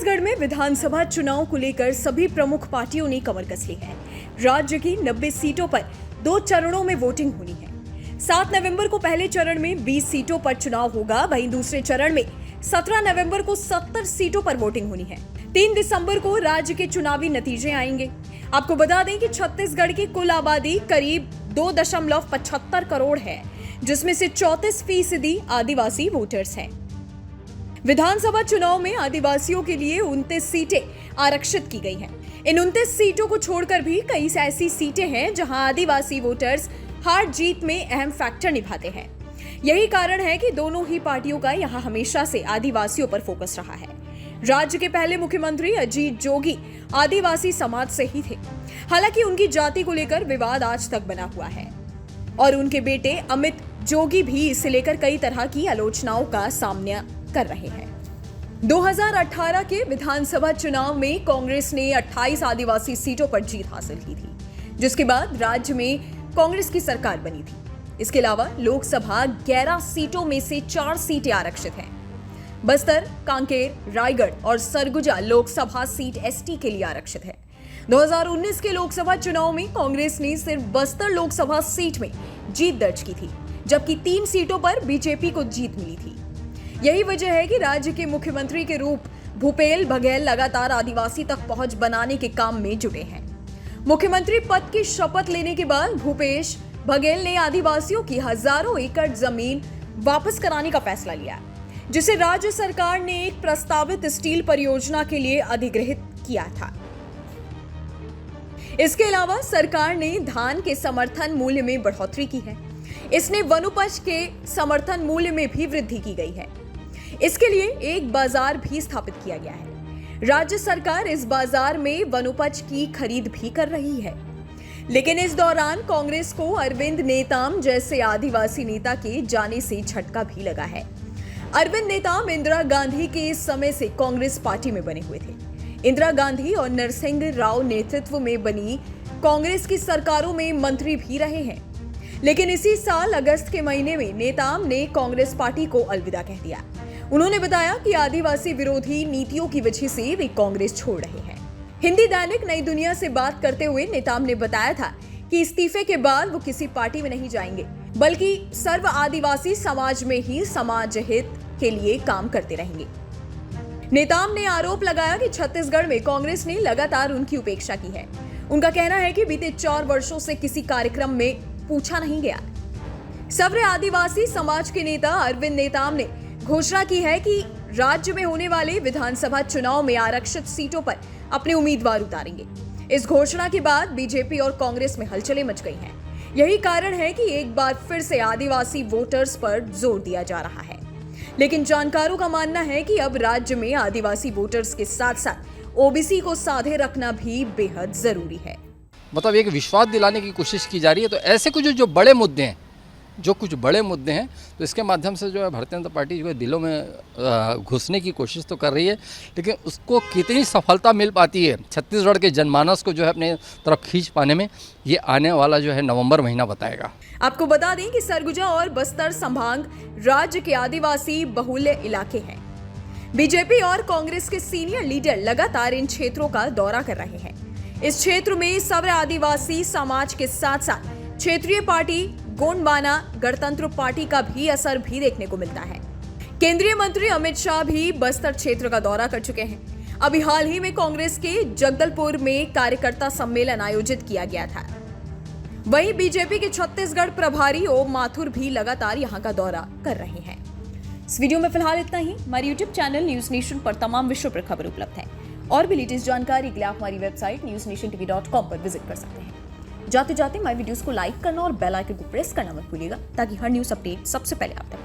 छत्तीसगढ़ में विधानसभा चुनाव को लेकर सभी प्रमुख पार्टियों ने कमर कस ली है। राज्य की 90 सीटों पर 2 चरणों में वोटिंग होनी है। 7 नवंबर को पहले चरण में 20 सीटों पर चुनाव होगा, वहीं दूसरे चरण में 17 नवंबर को 70 सीटों पर वोटिंग होनी है। 3 दिसंबर को राज्य के चुनावी नतीजे आएंगे। आपको बता दें कि छत्तीसगढ़ की कुल आबादी करीब 2.75 करोड़ है, जिसमें से 34% आदिवासी वोटर्स हैं। विधानसभा चुनाव में आदिवासियों के लिए 29 सीटें आरक्षित की गई हैं। इन 29 सीटों को छोड़कर भी कई ऐसी सीटें हैं जहां आदिवासी वोटर्स हार जीत में अहम फैक्टर निभाते हैं। यही कारण है कि दोनों ही पार्टियों का यहां हमेशा से आदिवासियों पर फोकस रहा है। राज्य के पहले मुख्यमंत्री अजीत जोगी आदिवासी समाज से ही थे। हालांकि उनकी जाति को लेकर विवाद आज तक बना हुआ है और उनके बेटे अमित जोगी भी इसे लेकर कई तरह की आलोचनाओं का सामना कर रहे हैं। 2018 के विधानसभा चुनाव में कांग्रेस ने 28 आदिवासी सीटों पर जीत हासिल की थी, जिसके बाद राज्य में कांग्रेस की सरकार बनी थी। इसके अलावा लोकसभा 11 सीटों में से 4 सीटें आरक्षित हैं। बस्तर, कांकेर, रायगढ़ और सरगुजा लोकसभा सीट एसटी के लिए आरक्षित है। 2019 के लोकसभा चुनाव में कांग्रेस ने सिर्फ बस्तर लोकसभा सीट में जीत दर्ज की थी, जबकि 3 सीटों पर बीजेपी को जीत मिली थी। यही वजह है कि राज्य के मुख्यमंत्री के रूप भूपेश बघेल लगातार आदिवासी तक पहुंच बनाने के काम में जुटे हैं। मुख्यमंत्री पद की शपथ लेने के बाद भूपेश बघेल ने आदिवासियों की हजारों एकड़ जमीन वापस कराने का फैसला लिया, जिसे राज्य सरकार ने एक प्रस्तावित स्टील परियोजना के लिए अधिग्रहित किया था। इसके अलावा सरकार ने धान के समर्थन मूल्य में बढ़ोतरी की है। इसने वनोपज के समर्थन मूल्य में भी वृद्धि की गई है। इसके लिए एक बाजार भी स्थापित किया गया है। राज्य सरकार इस बाजार में वनोपज की खरीद भी कर रही है। लेकिन इस दौरान कांग्रेस को अरविंद नेताम जैसे आदिवासी नेता के जाने से झटका भी लगा है। अरविंद नेताम इंदिरा गांधी के समय से कांग्रेस पार्टी में बने हुए थे। इंदिरा गांधी और नरसिंह राव नेतृत्व में बनी कांग्रेस की सरकारों में मंत्री भी रहे हैं। लेकिन इसी साल अगस्त के महीने में नेताम ने कांग्रेस पार्टी को अलविदा कह दिया। उन्होंने बताया कि आदिवासी विरोधी नीतियों की वजह से वे कांग्रेस छोड़ रहे हैं। हिंदी दैनिक नई दुनिया से बात करते हुए नेताम ने बताया था कि इस्तीफे के बाद वो किसी पार्टी में नहीं जाएंगे, बल्कि सर्व आदिवासी समाज में ही समाज हित के लिए काम करते रहेंगे। नेताम ने आरोप लगाया कि छत्तीसगढ़ में कांग्रेस ने लगातार उनकी उपेक्षा की है। उनका कहना है कि बीते 4 वर्षों से किसी कार्यक्रम में पूछा नहीं गया। सर्व आदिवासी समाज के नेता अरविंद नेताम ने घोषणा की है कि राज्य में होने वाले विधानसभा चुनाव में आरक्षित सीटों पर अपने उम्मीदवार उतारेंगे। इस घोषणा के बाद बीजेपी और कांग्रेस में हलचलें मच गई हैं। यही कारण है कि एक बार फिर से आदिवासी वोटर्स पर जोर दिया जा रहा है। लेकिन जानकारों का मानना है कि अब राज्य में आदिवासी वोटर्स के साथ साथ ओबीसी को साधे रखना भी बेहद जरूरी है। मतलब एक विश्वास दिलाने की कोशिश की जा रही है। तो ऐसे कुछ जो बड़े मुद्दे हैं, तो इसके माध्यम से जो है भारतीय जनता पार्टी जो है दिलों में घुसने की कोशिश तो कर रही है, लेकिन उसको कितनी सफलता मिल पाती है छत्तीसगढ़ के जनमानस को जो है अपने तरफ खींच पाने में, ये आने वाला जो है नवंबर महीना बताएगा। आपको बता दें कि सरगुजा और बस्तर संभाग राज्य के आदिवासी बहुल्य इलाके हैं। बीजेपी और कांग्रेस के सीनियर लीडर लगातार इन क्षेत्रों का दौरा कर रहे हैं। इस क्षेत्र में सर्व आदिवासी समाज के साथ साथ क्षेत्रीय पार्टी गोंडवाना गणतंत्र पार्टी का भी असर भी देखने को मिलता है। केंद्रीय मंत्री अमित शाह भी बस्तर क्षेत्र का दौरा कर चुके हैं। अभी हाल ही में कांग्रेस के जगदलपुर में कार्यकर्ता सम्मेलन आयोजित किया गया था। वहीं बीजेपी के छत्तीसगढ़ प्रभारी ओम माथुर भी लगातार यहां का दौरा कर रहे हैं। इस वीडियो में फिलहाल इतना ही। हमारे यूट्यूब चैनल न्यूज नेशन पर तमाम विषयों पर खबर उपलब्ध है और भी लेटेस्ट जानकारी के लिए आप हमारी वेबसाइट newsnation.tv.com पर विजिट कर सकते हैं। जाते जाते हमारे वीडियोस को लाइक करना और बेल आइकन को प्रेस करना मत भूलिएगा, ताकि हर न्यूज अपडेट सबसे पहले आप तक